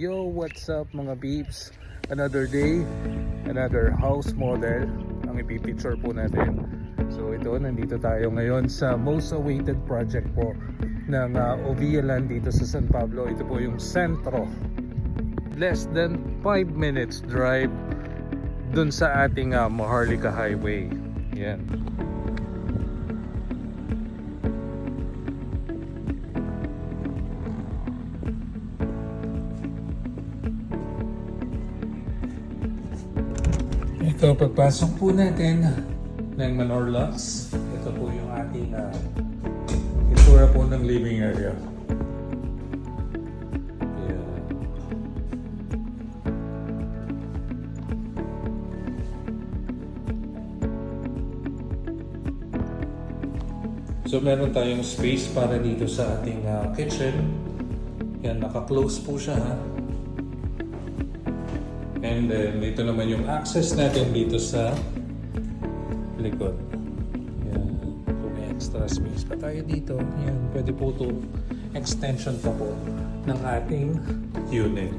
Yo, what's up mga peeps? Another day, another house model ang ipipicture po natin. So ito, nandito tayo ngayon sa most awaited project po ng Ovia Land dito sa San Pablo. Ito po yung sentro. Less than 5 minutes drive dun sa ating Maharlika Highway. Yan. Ito, pagpasok po natin ng Manorlax, ito po yung ating itsura po ng living area. Yeah. So meron tayong space para dito sa ating kitchen. Yan, naka-close po siya ha. And then, ito naman yung access natin dito sa likod. Yan. Kung may extra space pa tayo dito, yan, pwede po ito extension pa po ng ating unit.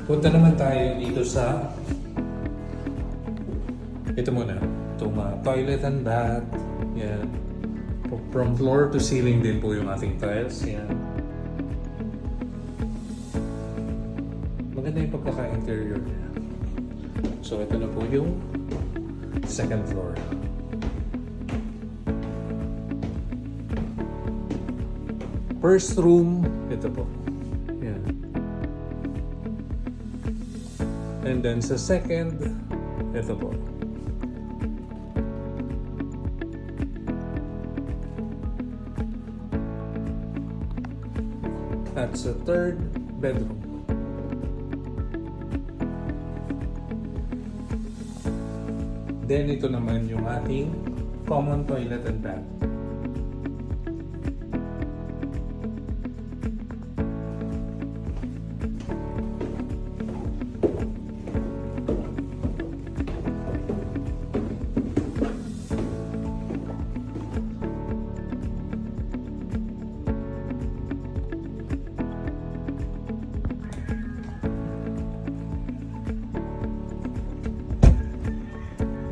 Punta naman tayo dito sa ito muna, itong toilet and bath. Yan. From floor to ceiling din po yung ating tiles. Yan. Maganda yung pagkaka-interior niya. So ito na po yung second floor. First room, ito po. Yan. And then sa second, ito po. That's the third bedroom. Then ito naman yung ating common toilet and bath.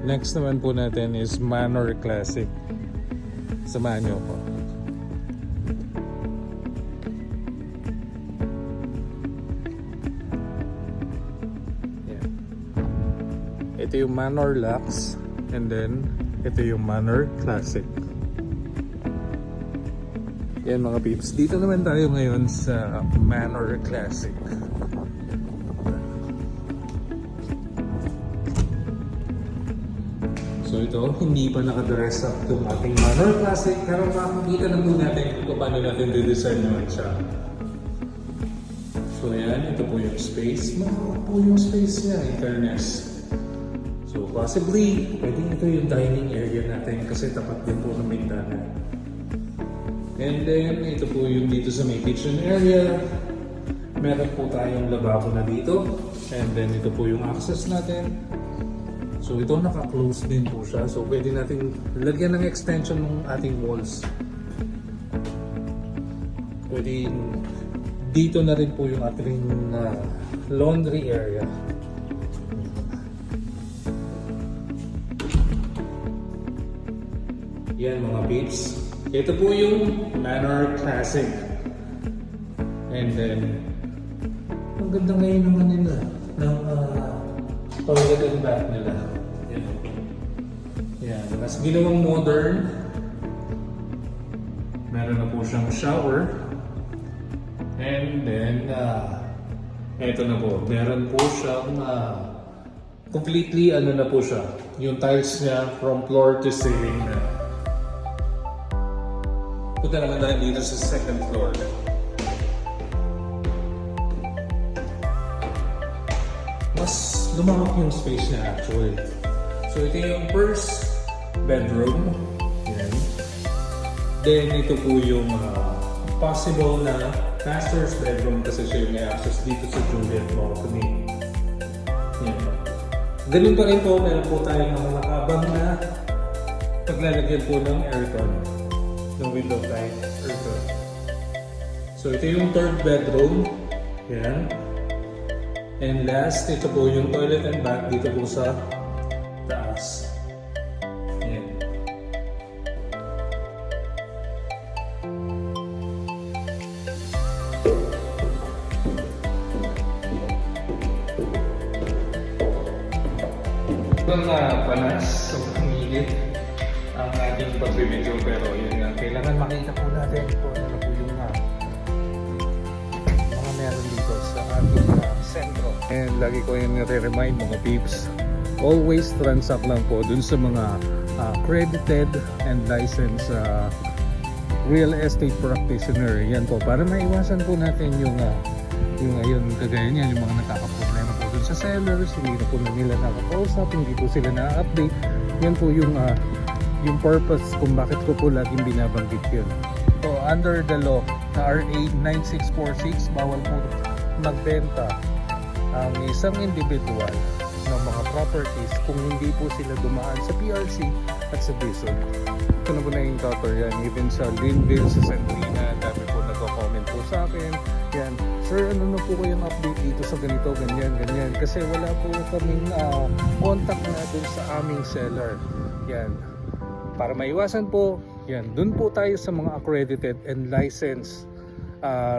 Next naman po natin is Manor Classic. Samahan niyo po. Yeah. Ito yung Manor Lux and then ito yung Manor Classic. Yan mga peeps. Dito naman tayo ngayon sa Manor Classic. So ito, hindi pa nakadress up itong ating Manor Classic, pero makikita na po natin kung paano natin didesign naman siya. So yan, ito po yung space. Malawak po yung space niya, in fairness. So possibly, pwedeng ito yung dining area natin kasi tapat din po ng bintana. And then, ito po yung dito sa may kitchen area. Meron po tayong lababo na dito. And then, ito po yung access natin. So ito naka-close din po siya. So pwede natin lagyan ng extension ng ating walls. Pwede dito na rin po yung ating laundry area. Yan mga peeps. Ito po yung Manor Classic. And then ang ganda ngayon naman nila ng toilet and bath nila. Yan. Mas ginawang modern. Meron na po siyang shower. And then, eto na po. Meron po siyang completely ano na po siya. Yung tiles niya from floor to ceiling na. Punta naman tayo dito sa second floor. Mas lumawak yung space niya actually. So ito yung first bedroom. Yan. Then ito po yung possible na master's bedroom kasi siya yung may access dito sa Juliet Balcony. Yan. Ganun pa rin po, meron po tayong mga nakabang na paglalagyan po ng aircon. Ng window type aircon. So ito yung third bedroom. Yan. And last, ito po yung toilet and bath dito po sa taas. Yan. Sobrang panas, sobrang init ang ating pag-video, pero yun nga, kailangan makita po natin kung ano po yung mga meron dito sa ating sentro. And lagi ko yung nare-remind mga peeps, always transact lang po dun sa mga accredited and licensed real estate practitioner. Yan po, para maiwasan po natin yung ayun, kagaya niyan, yung mga nakakaproblema po dun sa sellers, hindi na po na nila nakakausap, hindi po sila na-update. Yan po yung purpose kung bakit ko po laging binabanggit yun. So under the law na RA 9646, bawal po magbenta ang isang individual ng mga properties kung hindi po sila dumaan sa PRC at sa BISOD. Ito na po na-encounter yan, even sa Linville, sa Santina, dami po nagko-comment po sa akin. Yan, sir, ano na po kayong update dito sa ganito, ganyan, ganyan. Kasi wala po kaming contact na dun sa aming seller. Yan, para maiwasan po, yan, dun po tayo sa mga accredited and licensed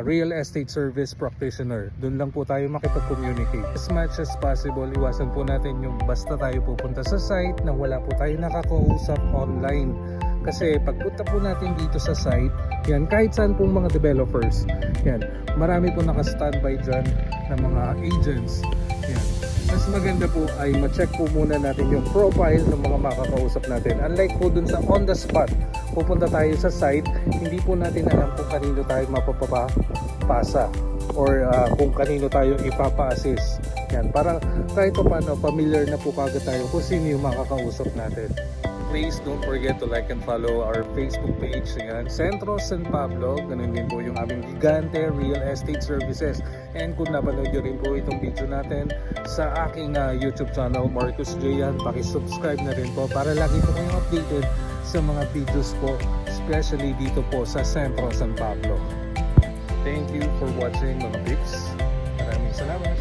real estate service practitioner. Dun lang po tayo makipag-communicate. As much as possible, iwasan po natin yung basta tayo pupunta sa site nang wala po tayo nakakausap online. Kasi pagpunta po natin dito sa site, yan, kahit saan pong mga developers, yan, marami po naka-standby dyan ng mga agents. Yan. Mas maganda po ay ma-check po muna natin yung profile ng mga makakausap natin. Unlike po dun sa on the spot, pupunta tayo sa site, hindi po natin alam kung kanino tayo mapapapasa or kung kanino tayo ipapa-assist. Yan, para kahit pa paano, familiar na po kagad tayo kung sino yung makakausap natin. Please don't forget to like and follow our Facebook page. Yan, Centro San Pablo. Ganun din po yung aming Gigante Real Estate Services. And kung napanood nyo rin po itong video natin sa aking YouTube channel, Marcus Jayan, pakisubscribe na rin po para lagi po kayong updated sa mga videos po, especially dito po sa Centro San Pablo. Thank you for watching mga peeps. Maraming salamat.